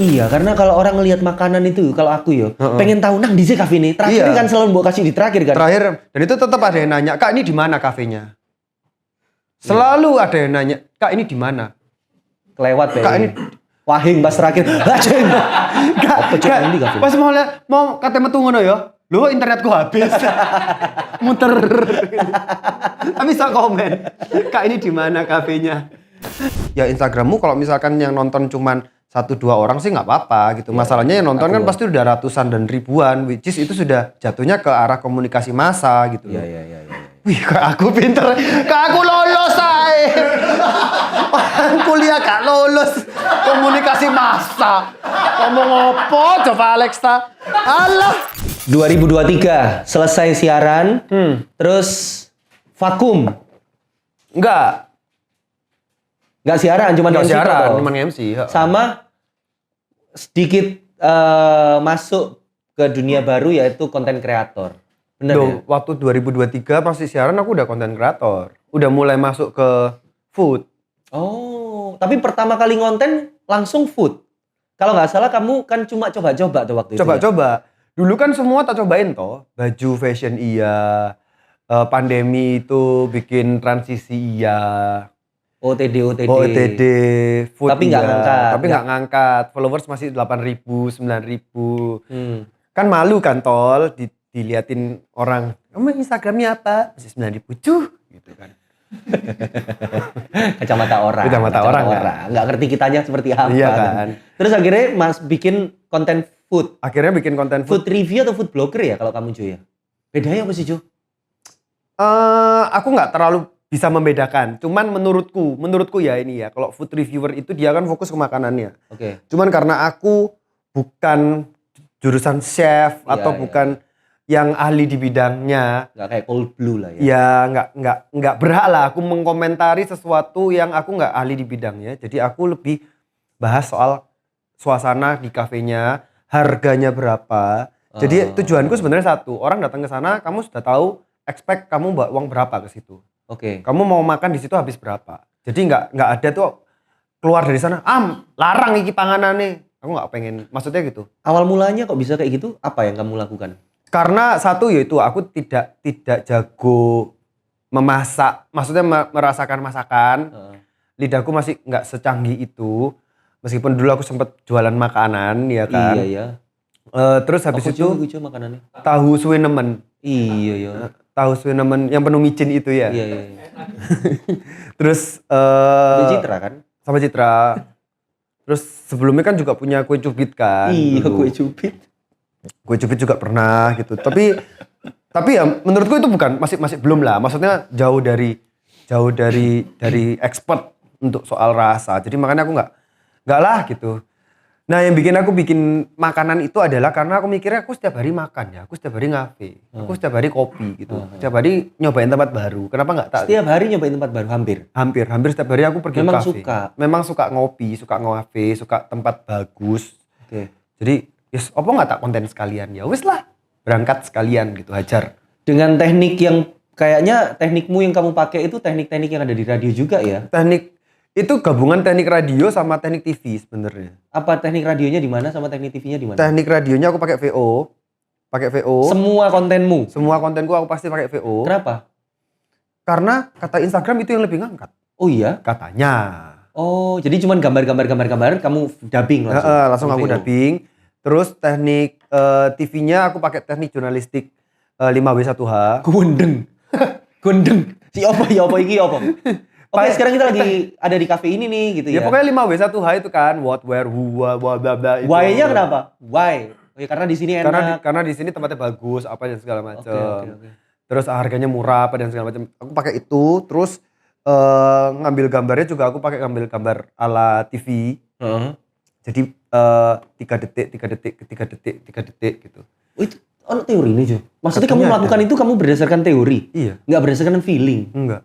Iya, karena kalau orang ngelihat makanan itu, kalau aku pengen tahu nang di kafe ini. Terakhir Iya. kan selalu mbok kasih di terakhir kan. Terakhir, dan itu tetap ada yang nanya, Kak ini di mana kafenya? Selalu ada yang nanya, Kak ini di mana? Kelewat Kak ini wahing pas terakhir. Lajeng. Apa cok ini kafe? pas mau kate metu ngono ya. Loh internetku habis. Muter. Tapi bisa komen. Kak ini di mana kafenya? Ya Instagrammu kalau misalkan yang nonton cuman 1-2 orang sih nggak apa-apa gitu. Masalahnya yang nonton kan pasti udah ratusan dan ribuan, which is itu sudah jatuhnya ke arah komunikasi massa gitu. Iya. Wih, kak aku pinter, kak aku lolos ay. Orang kuliah gak lolos komunikasi massa. Ngomong apa coba Alexa? Alah. 2023 selesai siaran, terus vakum. Enggak Siaran, cuma MC siaran, toh. cuman MC. Sama sedikit masuk ke dunia baru yaitu konten kreator. Bener ya? Waktu 2023 pasti siaran aku udah konten kreator. Udah mulai masuk ke food. Oh, tapi pertama kali ngonten langsung food. Kalau nggak salah kamu kan cuma coba-coba tuh waktu itu. Coba-coba. Dulu kan semua tak cobain toh. Baju fashion iya. Pandemi itu bikin transisi iya. OTD. Food Tapi nggak ngangkat. Tapi nggak ngangkat. Followers masih 8.000, 9.000. Kan malu kan tol diliatin orang. Kamu Instagramnya apa? Masih 9.000 gitu kan. Kacamata orang kan. Nggak ngerti kitanya seperti apa. Iya kan. Terus akhirnya Mas bikin konten food. Akhirnya bikin konten Food review atau food blogger ya kalau kamu Jo ya? Bedanya apa sih Jo? Aku nggak terlalu bisa membedakan. Cuman menurutku ya ini ya. Kalau food reviewer itu dia kan fokus ke makanannya. Oke. Cuman karena aku bukan jurusan chef atau bukan yang ahli di bidangnya. Nggak kayak Cold Blue lah ya. Ya nggak berhak lah aku mengkomentari sesuatu yang aku nggak ahli di bidangnya. Jadi aku lebih bahas soal suasana di kafenya, harganya berapa. Jadi tujuanku sebenarnya satu, orang datang ke sana kamu sudah tahu expect kamu bawa uang berapa ke situ. Oke. Kamu mau makan di situ habis berapa. Jadi nggak ada tuh keluar dari sana, larang iki panganan nih. Aku nggak pengen, maksudnya gitu. Awal mulanya kok bisa kayak gitu? Apa yang kamu lakukan? Karena satu yaitu aku tidak jago memasak, maksudnya merasakan masakan. Lidahku masih nggak secanggih itu. Meskipun dulu aku sempat jualan makanan, ya kan. Iya. Terus habis itu makanannya. tahu suwe nemen. Iya ya. Tahu suwe nemen yang penuh micin itu ya. Iya. Terus Citra kan? sama Citra. Terus sebelumnya kan juga punya kue cubit kan. Iya, dulu. kue cubit. Kue cubit juga pernah gitu. Tapi ya menurutku itu bukan masih belum lah. Maksudnya jauh dari expert untuk soal rasa. Jadi makanya aku nggak lah gitu. Nah yang bikin aku bikin makanan itu adalah karena aku mikirnya aku setiap hari makan ya. Aku setiap hari ngafe. Aku setiap hari kopi gitu. Setiap hari nyobain tempat baru. Kenapa nggak tak? Setiap hari nyobain tempat baru hampir Setiap hari aku pergi Memang ke kafe. Memang suka ngopi, suka ngafe, suka tempat bagus. Oke. Jadi yes, apa nggak tak konten sekalian ya wis lah. Berangkat sekalian gitu, hajar. Dengan teknik yang kayaknya teknikmu yang kamu pakai itu teknik-teknik yang ada di radio juga ya? Teknik itu gabungan teknik radio sama teknik TV sebenarnya. Apa teknik radionya di mana sama teknik TV-nya di mana? Teknik radionya aku pakai VO. Semua kontenmu? Semua kontenku aku pasti pakai VO. Kenapa? Karena kata Instagram itu yang lebih ngangkat. Oh iya? Katanya. Oh, jadi cuman gambar kamu dubbing langsung? Langsung aku dubbing. Terus teknik TV-nya aku pakai teknik jurnalistik 5W1H. Gondeng. Si apa iki apa? Oke, sekarang kita lagi ada di kafe ini nih gitu ya. Ya pokoknya 5W1H itu kan what, where, who, blah blah blah. Why-nya kenapa? Why? Oh ya, karena di sini enak. Karena di sini tempatnya bagus apa dan segala macam. Oke. Terus harganya murah apa dan segala macam. Aku pakai itu, terus ngambil gambarnya juga aku pakai ngambil gambar ala TV. Jadi 3 detik gitu. Oh, itu teori nih, Jo. Maksudnya Katanya kamu melakukan itu kamu berdasarkan teori? Iya. Nggak berdasarkan feeling? Enggak.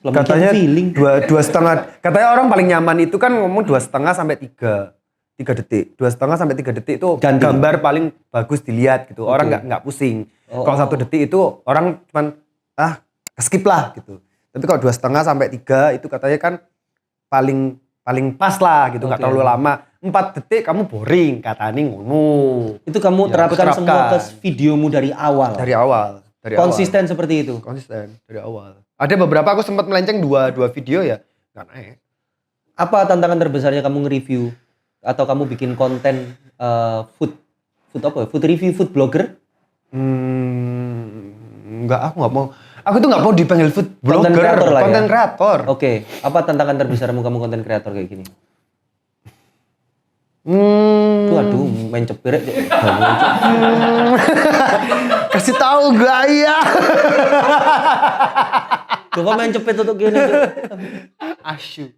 Selama Katanya feeling. 2,5. Katanya orang paling nyaman itu kan ngomong 2,5 sampai 3 detik. 2,5 sampai 3 detik itu gambar paling bagus dilihat gitu. Orang nggak pusing. Kalau 1 detik itu orang cuman skip lah gitu. Tapi kalau 2,5 sampai 3 itu katanya kan paling pas lah gitu, nggak terlalu lama. 4 detik kamu boring, katanya ngono. Itu kamu Ya, aku terapkan semua ke terapkan. videomu dari awal. Dari awal. Konsisten seperti itu. Konsisten dari awal. Ada beberapa aku sempat melenceng dua video ya, nggak naik. Apa tantangan terbesarnya kamu nge-review atau kamu bikin konten food apa ya? Food review, food blogger? Enggak, aku nggak mau. Aku tuh nggak mau dipanggil food blogger, Content creator lah ya? content creator. Oke, apa tantangan terbesarmu kamu konten kreator kayak gini? Tuh aduh, main cepir aja. Kasih tahu gaya. Coba main cepet untuk gini. Asyik.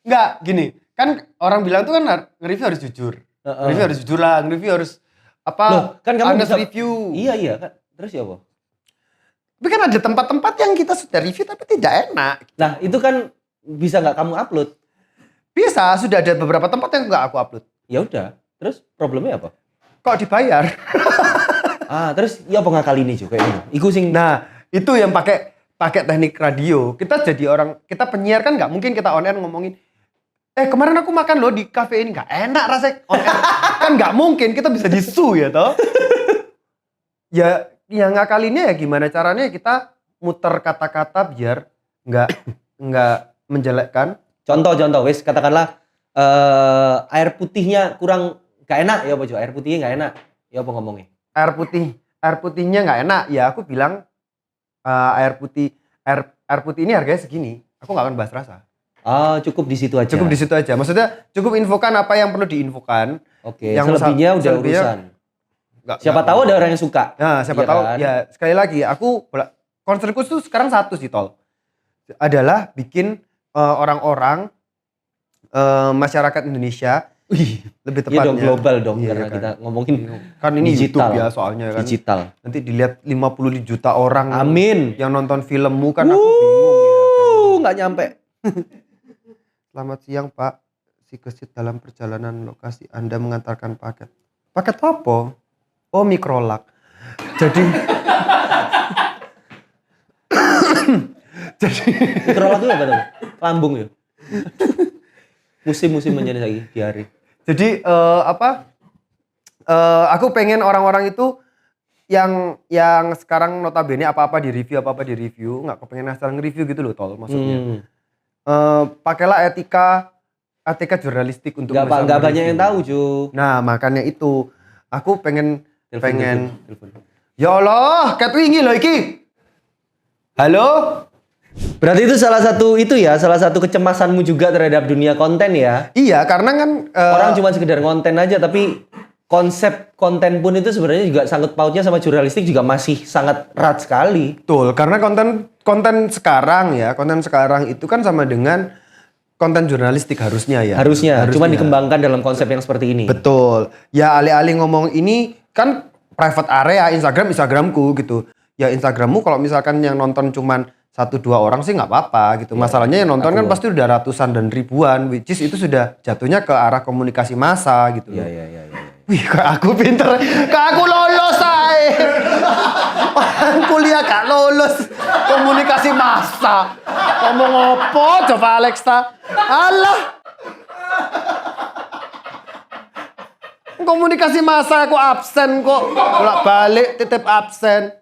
Enggak, gini. Kan orang bilang tuh kan nge-review harus jujur. Nge-review harus jujur lah, nge-review harus apa? Loh, kan kamu honest bisa review. Iya kan. Terus ya apa? Tapi kan ada tempat-tempat yang kita sudah review tapi tidak enak. Nah, itu kan bisa nggak kamu upload? Bisa, sudah ada beberapa tempat yang nggak aku upload. Ya udah. Terus problemnya apa? Kok dibayar? Terus ya apa ngakali ini juga ini? Iku sing Nah, itu yang pakai teknik radio. Kita jadi orang, kita penyiar kan nggak mungkin kita on air ngomongin, kemarin aku makan loh di kafe ini, nggak enak rasanya on air. Kan nggak mungkin, kita bisa disu ya toh. Ya, yang ngakalinnya ya gimana caranya kita muter kata-kata biar nggak menjelekkan. contoh wis katakanlah air putihnya kurang gak enak ya apa Jo? Air putihnya gak enak. Ya apa ngomongnya? Air putihnya nggak enak. Ya aku bilang air putih ini harganya segini. Aku nggak akan bahas rasa. Cukup di situ aja. Cukup di situ aja. Maksudnya cukup infokan apa yang perlu diinfokan. Oke, selebihnya udah urusan. Siapa tahu ada orang yang suka. Nah, siapa Iya tahu. kan? Ya, sekali lagi concernku tuh sekarang satu sih, Tol. Adalah bikin orang-orang masyarakat Indonesia lebih Iya tepatnya. dong, global dong, Iya, karena kan. kita ngomongin Kan ini digital. YouTube ya soalnya kan. Digital. Nanti dilihat 50 juta orang Amin. yang nonton filmmu kan aku bingung ya kan. Nggak nyampe. Selamat siang Pak, si gesit dalam perjalanan lokasi Anda mengantarkan paket. Paket apa? Oh, mikrolak. Jadi Mikrolak itu apa tuh? Lambung ya. Musim menjadi lagi di hari. Jadi aku pengen orang-orang itu yang sekarang notabene apa-apa di review, nggak kepengen asal nge-review gitu loh, Tol, maksudnya. Pakailah etika jurnalistik untuk Nggak banyak yang tahu, Ju. Nah, makanya itu aku pengen Telepon. Ya Allah, kat wingi loh iki. Halo? Berarti itu salah satu kecemasanmu juga terhadap dunia konten ya. Iya, karena kan Orang cuma sekedar konten aja, tapi konsep konten pun itu sebenarnya juga sangkut pautnya sama jurnalistik juga masih sangat erat sekali. betul, karena konten sekarang itu kan sama dengan konten jurnalistik harusnya ya. Harusnya. Cuma dikembangkan dalam konsep yang seperti ini. Betul. Ya alih-alih ngomong ini kan private area Instagramku gitu. Ya Instagrammu kalau misalkan yang nonton cuman 1-2 orang sih nggak apa-apa gitu. Masalahnya yang nonton kan pasti udah ratusan dan ribuan, which is itu sudah jatuhnya ke arah komunikasi massa gitu. Iya. Wih, kok aku pinter, kok aku lolos ae. Orang kuliah gak lolos komunikasi massa. Ngomong apa coba Alexa? Alah. Komunikasi massa aku absen kok. Bolak-balik titip absen.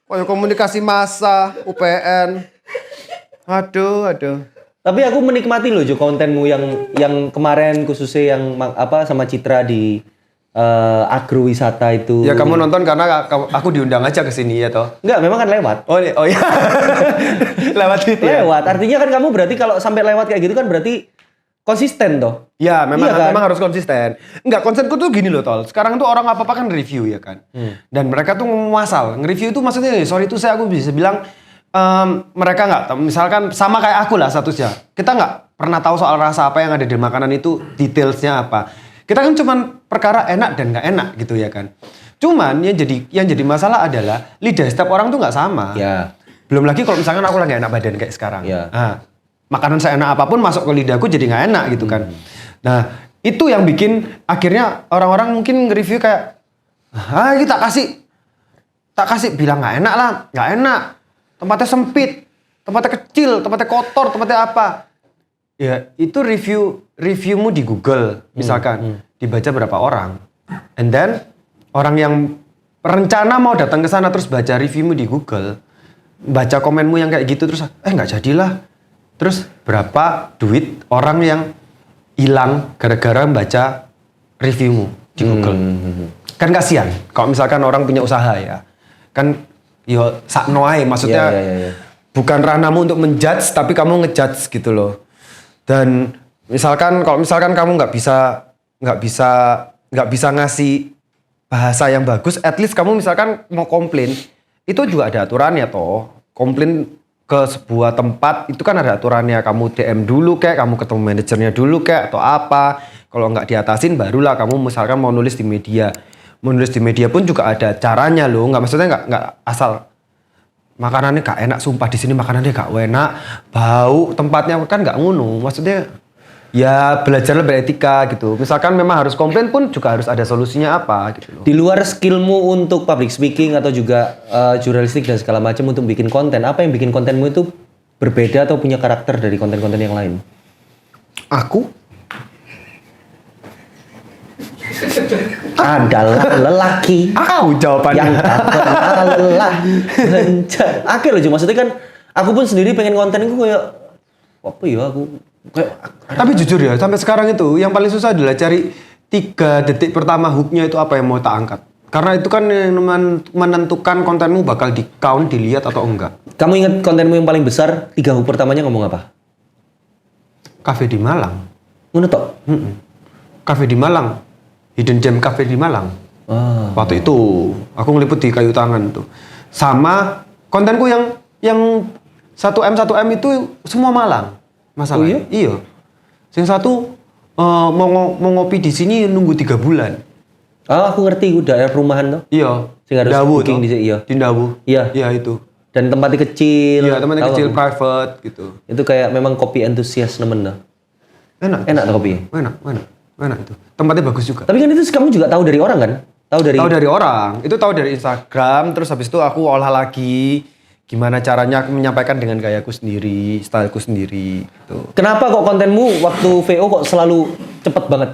Komunikasi massa, UPN. Aduh. Tapi aku menikmati loh Jo kontenmu yang kemarin khususnya yang sama Citra di agrowisata itu. Ya kamu nonton karena aku diundang aja ke sini ya toh. Enggak, memang kan lewat. Oh iya. Lewat itu ya. Lewat. Artinya kan kamu berarti kalau sampai lewat kayak gitu kan berarti konsisten toh. Ya, memang Iya kan? memang harus konsisten. Enggak, konsenku tuh gini loh, Tol. Sekarang tuh orang apa-apa kan review ya kan. Dan mereka tuh ngasal. Nge-review itu maksudnya, sorry itu aku bisa bilang mereka nggak, misalkan sama kayak aku lah statusnya. Kita nggak pernah tahu soal rasa apa yang ada di makanan itu, detailsnya apa. Kita kan cuman perkara enak dan nggak enak gitu ya kan. Cuman yang jadi masalah adalah lidah setiap orang tuh nggak sama. Ya. Belum lagi kalau misalkan aku lagi enak badan kayak sekarang. Ya. Nah, makanan seenak apapun masuk ke lidahku jadi nggak enak gitu kan. Nah, itu yang bikin akhirnya orang-orang mungkin nge-review kayak, kita tak kasih bilang nggak enak. Tempatnya sempit, tempatnya kecil, tempatnya kotor, tempatnya apa. Ya, itu review reviewmu di Google, misalkan, dibaca berapa orang. And then, orang yang rencana mau datang ke sana terus baca reviewmu di Google, baca komenmu yang kayak gitu, terus, nggak jadilah. Terus, berapa duit orang yang hilang gara-gara baca reviewmu di Google. Kan kasihan, kalau misalkan orang punya usaha ya. Kan, yo sakno ae, maksudnya Iya. bukan ranahmu untuk menjudge, tapi kamu ngejudge gitu loh. Dan kalau misalkan kamu nggak bisa ngasih bahasa yang bagus, at least kamu misalkan mau komplain, itu juga ada aturannya toh. Komplain ke sebuah tempat itu kan ada aturannya. Kamu DM dulu kayak, kamu ketemu manajernya dulu kayak, atau apa. Kalau nggak diatasin, barulah kamu misalkan mau nulis di media. Menulis di media pun juga ada caranya loh. Maksudnya nggak asal makanannya gak enak, sumpah di sini makanannya gak enak, bau tempatnya kan gak ngono. Maksudnya ya belajarlah beretika gitu. Misalkan memang harus komplain pun juga harus ada solusinya apa gitu loh. Di luar skillmu untuk public speaking atau juga jurnalistik dan segala macam untuk bikin konten, apa yang bikin kontenmu itu berbeda atau punya karakter dari konten-konten yang lain? Aku Adalah lelaki jawabannya. yang tak pernah lelah mencari. Akhirnya loh, maksudnya kan aku pun sendiri pengen konten itu kayak apa ya, aku kayak Tapi jujur ya, sampai sekarang itu yang paling susah adalah cari 3 detik pertama hooknya itu apa yang mau tak angkat. Karena itu kan yang menentukan kontenmu bakal di count, dilihat atau enggak. Kamu ingat kontenmu yang paling besar 3 hook pertamanya ngomong apa? Cafe di Malang. Ngono tok. Cafe di Malang. Hidden Gem Cafe di Malang. Waktu itu aku ngeliput di Kayu Tangan tuh. Sama kontenku yang 1M itu semua Malang. Masalahnya. Oh iya? Iya. Yang satu mau ngopi di sini nunggu 3 bulan. Aku ngerti, udah daerah perumahan tuh. Iya. Sing harus Dawu booking toh. di sini, iya. Di Dawu. Iya. Iya itu. Dan tempatnya kecil. Iya, temannya tahu kecil aku. private gitu. Itu kayak memang kopi entusias nemen dah. Enak. Enak tuh kopinya. Enak itu. Tempatnya bagus juga. Tapi kan itu kamu juga tahu dari orang kan? Tahu dari orang. Itu tahu dari Instagram, terus habis itu aku olah lagi gimana caranya aku menyampaikan dengan gayaku sendiri, styleku sendiri gitu. Kenapa kok kontenmu waktu VO kok selalu cepet banget?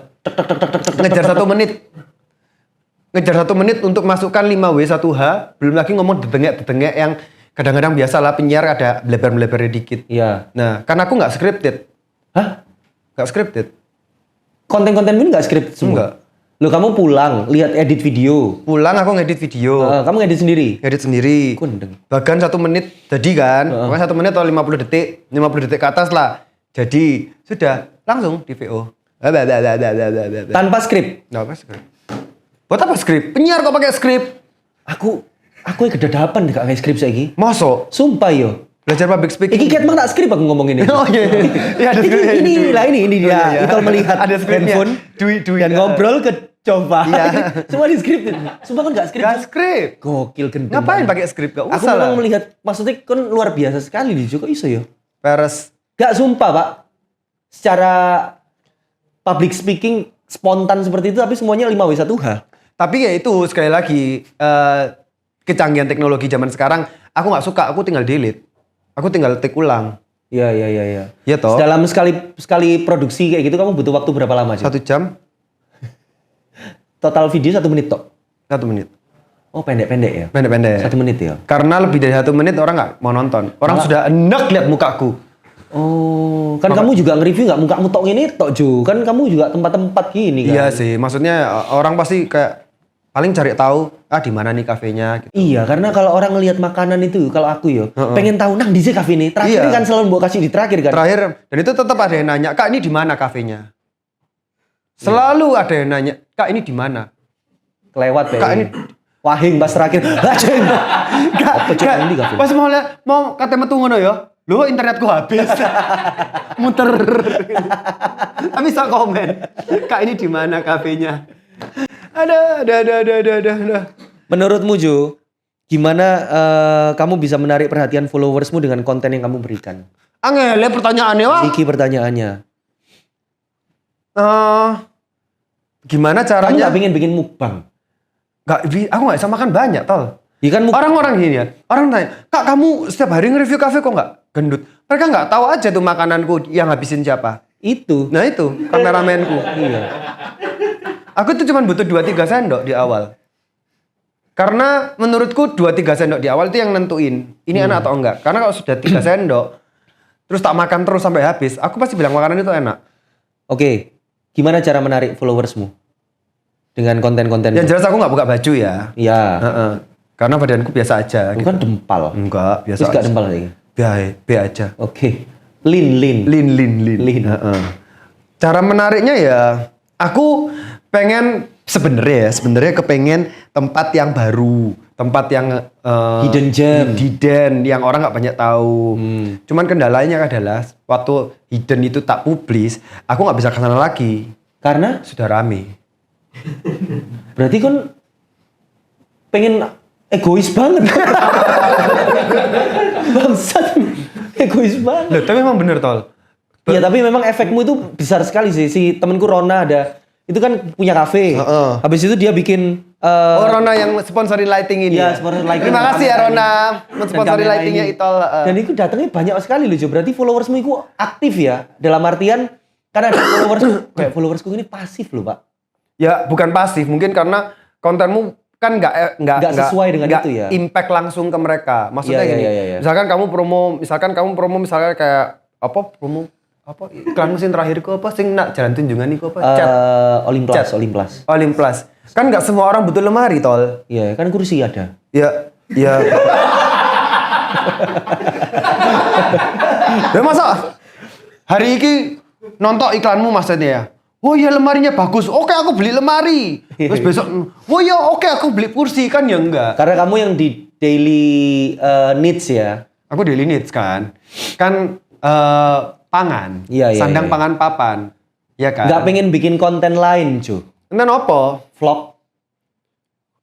Ngejar 1 menit. Ngejar 1 menit untuk masukkan 5W1H, belum lagi ngomong dedengek-dedengek yang kadang-kadang biasalah penyiar ada bleber-blebernya dikit. Iya. Nah, karena aku nggak scripted. Hah? Nggak scripted. Konten-kontenmu nggak script semua? Enggak. Lo kamu pulang, lihat edit video. Pulang aku ngedit video. Kamu ngedit sendiri? Ngedit sendiri. Kundeng. Bahkan 1 menit jadi kan. Pokoknya 1 menit atau 50 detik ke atas lah. Jadi, sudah langsung di VO. Tanpa skrip? Nggak apa skrip. Buat apa skrip? Penyiar kok pakai skrip? Aku yang kedadapan gak kayak skrip saiki. Mosok? Sumpah yo. Belajar public speaking. Iki Catman tak skrip aku ngomong ini. Oh iya. Iya ada skripnya. Ini dia. Itu melihat Ada skripnya. handphone Dui. dan ngobrol ke coba. Iya. Semua di skrip. Sumpah kan gak skrip. Gak skrip. Gokil gendeng. Ngapain pakai skrip? Gak Aku usah lah. memang melihat, maksudnya kan luar biasa sekali di Joko iso yo. Peres. Gak sumpah Pak. Secara public speaking spontan seperti itu tapi semuanya 5W1H. Tapi ya itu sekali lagi kecanggihan teknologi zaman sekarang aku nggak suka, aku tinggal delete. Aku tinggal take ulang. Iya. Iya toh? Dalam sekali produksi kayak gitu kamu butuh waktu berapa lama sih? 1 jam, Total video 1 menit tok. 1 menit. Oh pendek-pendek ya? Pendek-pendek. 1 menit ya? Karena lebih dari 1 menit orang nggak mau nonton. Orang sudah enak lihat mukaku. Oh, kan kamu juga nge-review nggak mukamu tok ini tok Jo? Kan kamu juga tempat-tempat gini kan? Iya sih, maksudnya orang pasti kayak paling cari tahu di mana nih kafenya gitu. Iya, karena kalau orang ngelihat makanan itu, kalau aku yo, pengen tahu nang di sini kafe ini. Terakhir Iya. kan selalu mau kasih di terakhir kan? Terakhir, dan itu tetap ada yang nanya, Kak ini di mana kafenya? Selalu ada yang nanya, Kak ini di mana? Kelewat ya. Kak, ini- Wahing pas terakhir. Wahing. Apa cok Kak, ini kafe? pas mau kate metu ngono ya. Loh internetku habis. Muter. Tapi bisa komen. Kak ini di mana kafenya? Ada. Menurutmu Jo, gimana kamu bisa menarik perhatian followersmu dengan konten yang kamu berikan? Angel pertanyaannya wah. Iki pertanyaannya. Gimana Kamu caranya? nggak pengen bikin mukbang? Aku nggak bisa makan banyak tol. Ya kan Orang-orang gini ya, orang tanya, Kak kamu setiap hari nge-review kafe kok nggak gendut? Mereka nggak tahu aja tuh makananku yang habisin siapa. itu. Nah itu, kameramenku. Iya. Aku tuh cuma butuh 2-3 sendok di awal. Karena menurutku 2-3 sendok di awal itu yang nentuin, ini enak atau enggak. Karena kalau sudah 3 sendok, terus tak makan terus sampai habis, aku pasti bilang makanan itu enak. Oke. Gimana cara menarik followersmu? Dengan konten-konten Yang jelas aku nggak buka baju ya. Iya. Heeh. Karena badanku biasa aja. Itu kan dempal. Enggak, biasa Terus gak aja. dempal lagi. B aja. Oke. Lean. Lean. Heeh. Cara menariknya ya, aku pengen sebenarnya kepengen tempat yang baru, tempat yang Hidden gem. hidden yang orang nggak banyak tahu. Cuman kendalanya adalah waktu hidden itu tak publis, aku nggak bisa kesana lagi. Karena Sudah rame. berarti kan pengen egois banget. Bangsat. Egois banget. Loh, tapi memang bener tol. Iya, tapi memang efekmu itu besar sekali sih. Si temenku Rona ada, itu kan punya kafe. Heeh. Habis itu dia bikin Oh Rona yang sponsorin lighting ini. Iya, sponsor lighting. Terima kasih ya Rona, Dan mensponsori kamera lightingnya ini. Itol. Dan itu datangnya banyak sekali loh, Jo. Berarti followersmu itu aktif ya. Dalam artian karena ada followersku ini pasif loh, Pak. Ya bukan pasif, mungkin karena kontenmu kan nggak sesuai dengan nggak itu ya. impact langsung ke mereka. Maksudnya Iya, gini, iya. misalkan kamu promo misalnya kayak apa promo apa iklan mesin terakhirku apa sing nak jalan tunjungan iku apa chat Olimplas. Olimplas. Kan nggak semua orang butuh lemari tol. Iya, kan kursi ada. Ya. Ya masa hari ini nonton iklanmu maksudnya ya? Oh iya lemarinya bagus. Oke aku beli lemari. Terus besok, oh iya oke aku beli kursi kan ya enggak. Karena kamu yang di daily needs ya. Aku daily needs kan. Kan pangan. Iya, Sandang iya. pangan papan. Ya kan? Nggak pengen bikin konten lain, Jo. Enten apa? Vlog.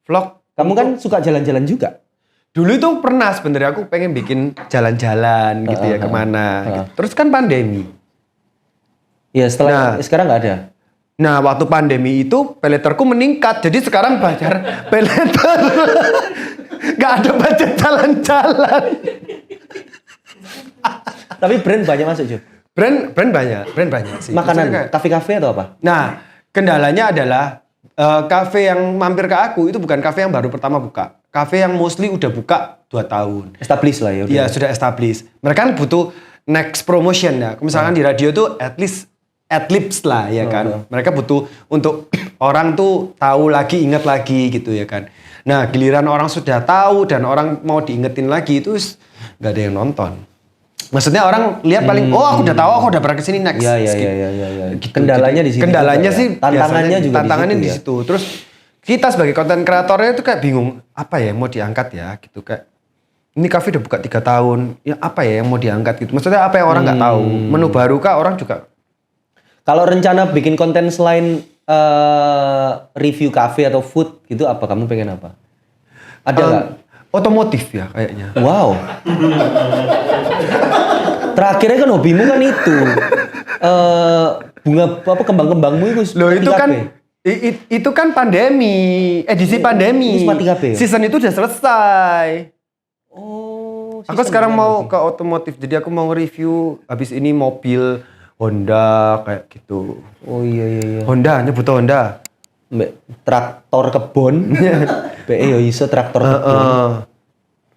Vlog. Kamu kan suka jalan-jalan juga. Dulu itu pernah sebenarnya aku pengen bikin jalan-jalan gitu ya kemana. Gitu. Terus kan pandemi. Ya sekarang nggak ada. Nah, waktu pandemi itu peleterku meningkat. Jadi sekarang bayar peleter. Nggak ada budget jalan-jalan. Tapi brand banyak masuk, Jo. Brand banyak sih. Makanan, Maksudnya kayak- kafe-kafe atau apa? Nah, kendalanya adalah kafe yang mampir ke aku itu bukan kafe yang baru pertama buka. Kafe yang mostly udah buka 2 tahun. Establish lah ya. Iya, sudah established. Mereka kan butuh next promotion ya. Misalkan di radio tuh at least ad-libs lah ya kan. Mereka butuh untuk orang tuh tahu lagi, ingat lagi gitu ya kan. Nah, giliran orang sudah tahu dan orang mau diingetin lagi itu nggak ada yang nonton. Maksudnya orang lihat paling, oh aku udah tahu, aku udah pernah kesini next. Iya. Skip. Gitu. Kendalanya di situ. Kendalanya juga sih ya. Tantangannya biasanya- juga tantangannya di di situ. situ. Terus kita sebagai konten kreatornya itu kayak bingung apa ya yang mau diangkat ya gitu kayak ini kafe udah buka 3 tahun ya apa ya yang mau diangkat gitu maksudnya apa yang orang nggak tahu menu baru kah orang juga Kalau rencana bikin konten selain review kafe atau food gitu apa? Kamu pengen apa? Ada nggak? otomotif ya kayaknya. Wow. Terakhirnya kan hobimu kan itu bunga apa kembang-kembangmu itu. Loh mati itu kan kabeh. itu kan pandemi, edisi pandemi. Itu mati kabeh ya? Season itu udah selesai. Oh. Aku sekarang mau ke otomotif, jadi aku mau review habis ini mobil Honda kayak gitu. Oh iya. Honda, nyebut Honda. Mbak traktor kebon. BE yo iso traktor kebon.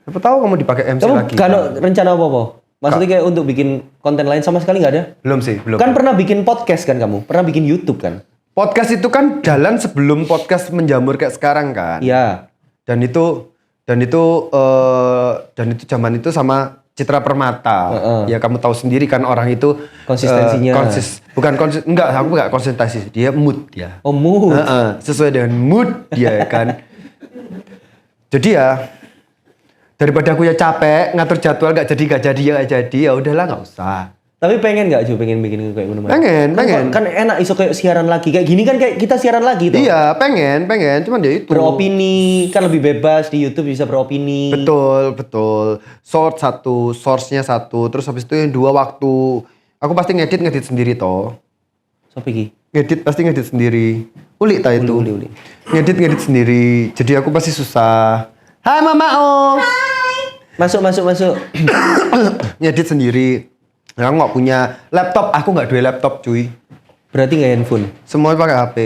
Siapa tahu kamu dipakai MC Kamu lagi. kan rencana apa? Maksudnya kayak untuk bikin konten lain sama sekali nggak ada? Belum sih, belum. Kan pernah bikin podcast kan kamu? Pernah bikin YouTube kan? Podcast itu kan jalan sebelum podcast menjamur kayak sekarang kan. Iya. Dan itu zaman itu sama Citra Permata. Ya kamu tahu sendiri kan orang itu Konsistensinya. Aku enggak konsentrasi. Dia mood ya. Oh mood. Sesuai dengan mood dia ya kan. Jadi ya daripada aku ya capek ngatur jadwal nggak jadi ya udahlah nggak usah. Tapi pengen nggak Jo pengen bikin kayak gimana? Pengen. Kan enak iso kayak siaran lagi. Kayak gini kan kayak kita siaran lagi tuh. Iya pengen cuman ya itu. Beropini kan lebih bebas di YouTube bisa beropini. Betul. Source-nya satu, terus habis itu yang 2 waktu. Aku pasti ngedit sendiri toh. Sopi ki. Ngedit sendiri. Uli ta itu. Uli. Ngedit sendiri. Jadi aku pasti susah. Hai Mama Om. Masuk. Ngedit sendiri. Aku nggak punya laptop. Aku nggak duwe laptop cuy. Berarti nggak handphone. Semuanya pakai HP.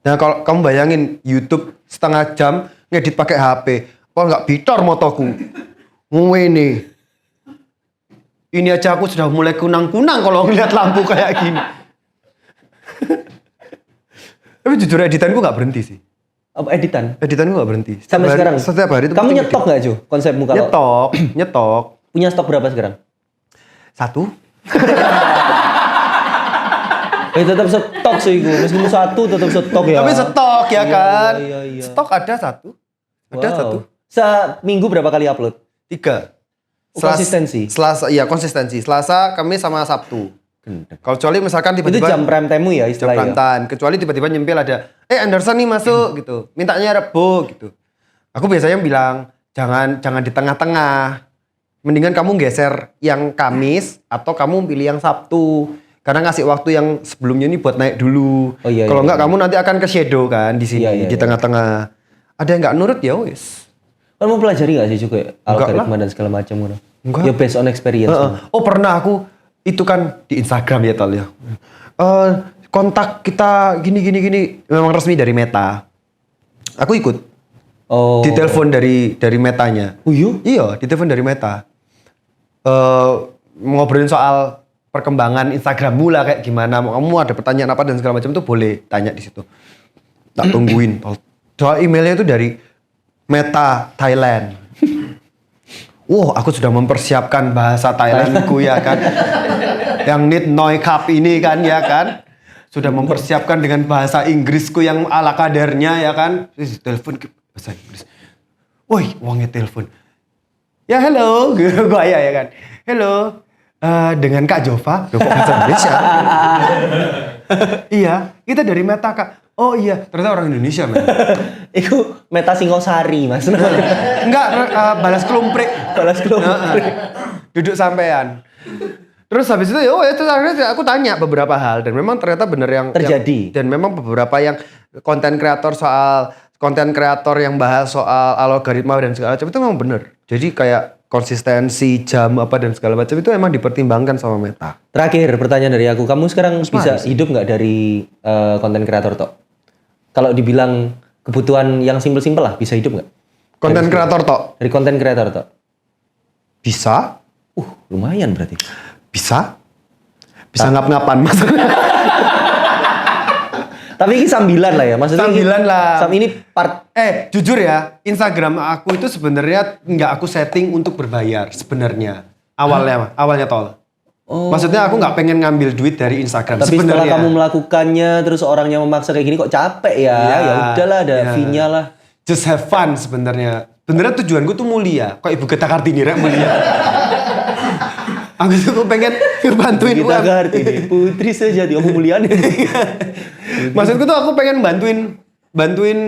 Nah kalau kamu bayangin YouTube setengah jam ngedit pakai HP. Kok nggak bitor motoku. Ngene. Ini aja aku sudah mulai kunang-kunang kalau ngeliat lampu kayak gini. Tapi jujur editanku nggak berhenti sih. Apa editan? Editanku nggak berhenti. Sampai sekarang? Setiap hari itu Kamu pasti nyetok nggak, Jo? Konsepmu kalau nyetok. punya stok berapa sekarang? 1. Tetap stok sih gue. Meskipun 1 tetap stok ya. Tapi stok ya kan. Iya. Stok ada 1. Ada 1. Seminggu berapa kali upload? 3. Konsistensi? Selasa, iya konsistensi. Selasa, Kamis sama Sabtu. Kalau kecuali misalkan Itu tiba-tiba jam prime time-mu ya jam istilahnya? prime time. Kecuali tiba-tiba nyempil ada, Anderson nih masuk gitu. Mintanya Rebo gitu. Aku biasanya bilang, jangan di tengah-tengah. Mendingan kamu geser yang Kamis atau kamu pilih yang Sabtu. Karena ngasih waktu yang sebelumnya ini buat naik dulu. Oh, iya, Kalau iya, enggak iya. kamu nanti akan ke shadow kan di sini, Iya, di tengah-tengah. Ada yang nggak nurut ya wis. Kamu pelajari gak sih juga Enggak algoritma dan segala macam gitu? Enggak. Ya based on experience. Oh pernah aku itu kan di Instagram ya Tol ya. Kontak kita gini. Memang resmi dari Meta. Aku ikut. Oh. Ditelepon dari Metanya. Oh iya? Iya, ditelepon dari Meta. Ngobrolin soal perkembangan Instagrammu lah kayak gimana. Kamu ada pertanyaan apa dan segala macam itu boleh tanya di situ. Tak tungguin. Soal emailnya itu dari Meta Thailand. Wow, aku sudah mempersiapkan bahasa Thailandku ya kan. Yang Nit Noi Cup ini kan ya kan. Sudah mempersiapkan dengan bahasa Inggrisku yang ala kadarnya ya kan. Terus telepon ke bahasa Inggris. Woi, uangnya telepon. Ya hello, gue ya kan. Hello, dengan Kak Jova. Loh, kok bahasa Indonesia? Iya, kita dari Meta Kak. Oh iya, ternyata orang Indonesia men. Iku Meta Singosari mas. Enggak, balas kelumprik. Balas kelumprik. Duduk sampean. Terus habis itu itu akhirnya aku tanya beberapa hal dan memang ternyata benar yang Terjadi. dan memang beberapa yang konten kreator yang bahas soal algoritma dan segala macam itu memang benar. Jadi kayak konsistensi jam apa dan segala macam itu emang dipertimbangkan sama Meta. Terakhir pertanyaan dari aku, kamu sekarang bisa hidup nggak dari konten kreator tok? Kalau dibilang kebutuhan yang simpel-simpel lah, bisa hidup nggak? Konten kreator tok Dari konten kreator tok? bisa, Lumayan berarti. bisa ngap-ngapan maksudnya. Tapi ini sambilan lah ya, maksudnya. Sambilan lah. Ini part. Jujur ya, Instagram aku itu sebenarnya nggak aku setting untuk berbayar sebenarnya. Awalnya Tol. Oh. Maksudnya aku nggak pengen ngambil duit dari Instagram Tapi setelah sebenarnya. kamu melakukannya, terus orangnya memaksa kayak gini kok capek ya? Iya, Ya udahlah, ada iya. fee-nya lah. Just have fun sebenarnya. Benernya tujuanku tuh mulia. Kok Ibu Geta Kartini rek mulia. Aku tuh pengen ngebantuin Kita UMKM. Kartini, putri sejati, om mulian. Maksudku tuh aku pengen bantuin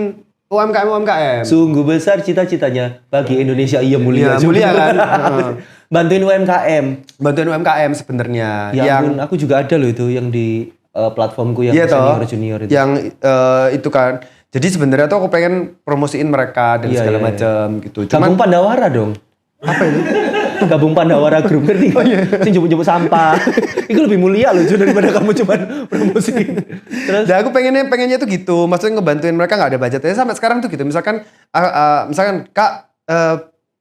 UMKM. Sungguh besar cita-citanya bagi Indonesia. Iya mulia Iya, juga. mulia kan? Bantuin UMKM. Bantuin UMKM sebenarnya. Ya ampun, aku juga ada loh itu yang di platformku yang Iya toh, junior itu. yang itu kan. Jadi sebenarnya tuh aku pengen promosiin mereka dan Iya, segala iya, iya. macam gitu. Gabung Pandawara dong. Apa itu? Gabung Pandawara Group, ngerti nggak? Sing jemput-jemput sampah. Itu lebih mulia loh Jo, daripada kamu cuman promosiin. Terus Dan aku pengennya tuh gitu. Maksudnya ngebantuin mereka nggak ada budgetnya sampai sekarang tuh gitu. Misalkan Kak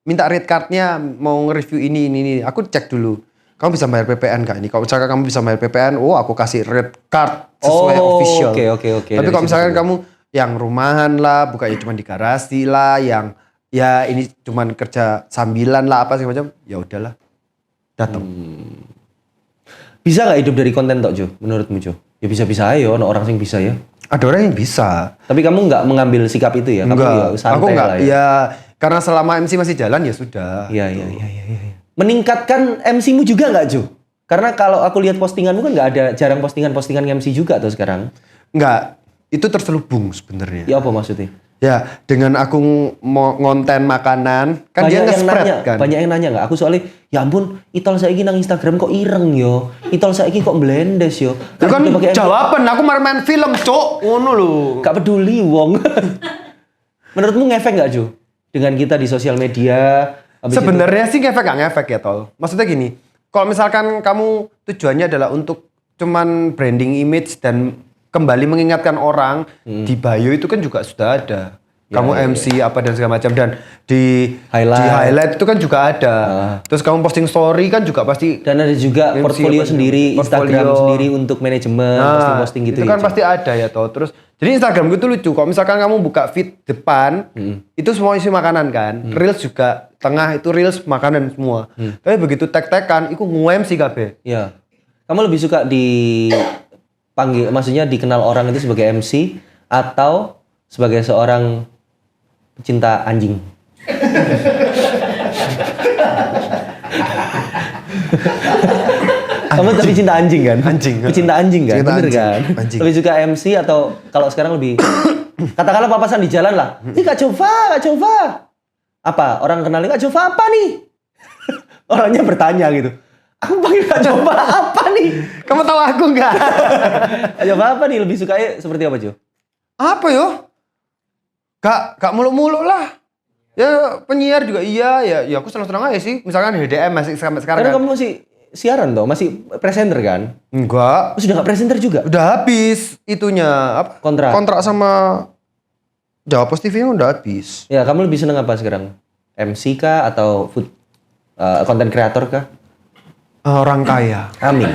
minta rate cardnya mau nge-review ini. Aku cek dulu. Kamu bisa bayar PPN Kak ini. Kalau misalkan kamu bisa bayar PPN, aku kasih rate card sesuai official. Oke. Tapi Dari kalau situ misalkan juga. kamu yang rumahan lah, bukannya cuma di garasi lah, yang ya ini cuma kerja sambilan lah apa segala macam, ya udahlah. Datang. Bisa nggak hidup dari konten tok Jo? Menurutmu Jo? Ya bisa-bisa aja, ono orang sing bisa ya. Ada orang yang bisa. Tapi kamu nggak mengambil sikap itu ya? Kamu Enggak. ya santai Aku enggak. lah ya. Ya karena selama MC masih jalan ya sudah. Iya. Meningkatkan MC-mu juga nggak Jo? Karena kalau aku lihat postinganmu kan nggak ada, jarang postingan MC juga tuh sekarang. Enggak. Itu terselubung sebenarnya. Ya apa maksudnya? Ya, dengan aku mau ngonten makanan, kan dia nge-spread kan. Banyak yang nanya nggak? Aku soalnya, ya ampun, Itol saiki nang Instagram kok ireng yo. Itol saiki kok blendes yo. Itu kan udah pakai jawaban, aku main film, Cok. Ngono lho. Gak peduli wong. Menurutmu ngefek nggak Jo? dengan kita di sosial media. Habis itu- Sebenarnya sih ngefek gak ngefek ya tol. Maksudnya gini, kalau misalkan kamu tujuannya adalah untuk cuman branding image dan kembali mengingatkan orang di bio itu kan juga sudah ada. Kamu MC apa dan segala macam dan di highlight itu kan juga ada. Terus kamu posting story kan juga pasti dan ada juga MC portfolio apa sendiri, juga. Instagram Portfolio. sendiri untuk manajemen, posting-posting gitu itu ya, kan Cuk. pasti ada ya toh. Terus jadi Instagram gue tuh lucu. Kalau misalkan kamu buka feed depan, itu semua isi makanan kan. Reels juga tengah itu reels makanan semua. Tapi begitu tag-tagan, itu nge-MC kabeh. Iya. Kamu lebih suka dipanggil, maksudnya dikenal orang itu sebagai MC atau sebagai seorang pecinta anjing? Kamu tapi cinta anjing kan? Anjing. Pecinta anjing kan? Cinta Bener anjing. kan? Anjing. Lebih suka MC atau kalau sekarang lebih katakanlah papasan di jalan lah. Ih Kak Jova, Kak Jova. Apa? Orang kenalin Kak Jova apa nih? Orangnya bertanya gitu. Aku panggil Kak Jova apa nih? Kamu tahu aku nggak? Kak Jova apa nih? Lebih suka seperti apa, Jo? Apa yo? Gak muluk-muluk lah. Ya penyiar juga iya, ya aku senang-senang aja sih. Misalkan HDM masih sampai sekarang Karena kan. kamu masih siaran toh, masih presenter kan? Enggak, Oh, sudah nggak presenter juga? udah habis itunya apa? Kontrak. sama Jawa Post TV udah habis. Ya, kamu lebih seneng apa sekarang? MC kah atau food content creator kah? Orang kaya. Amin.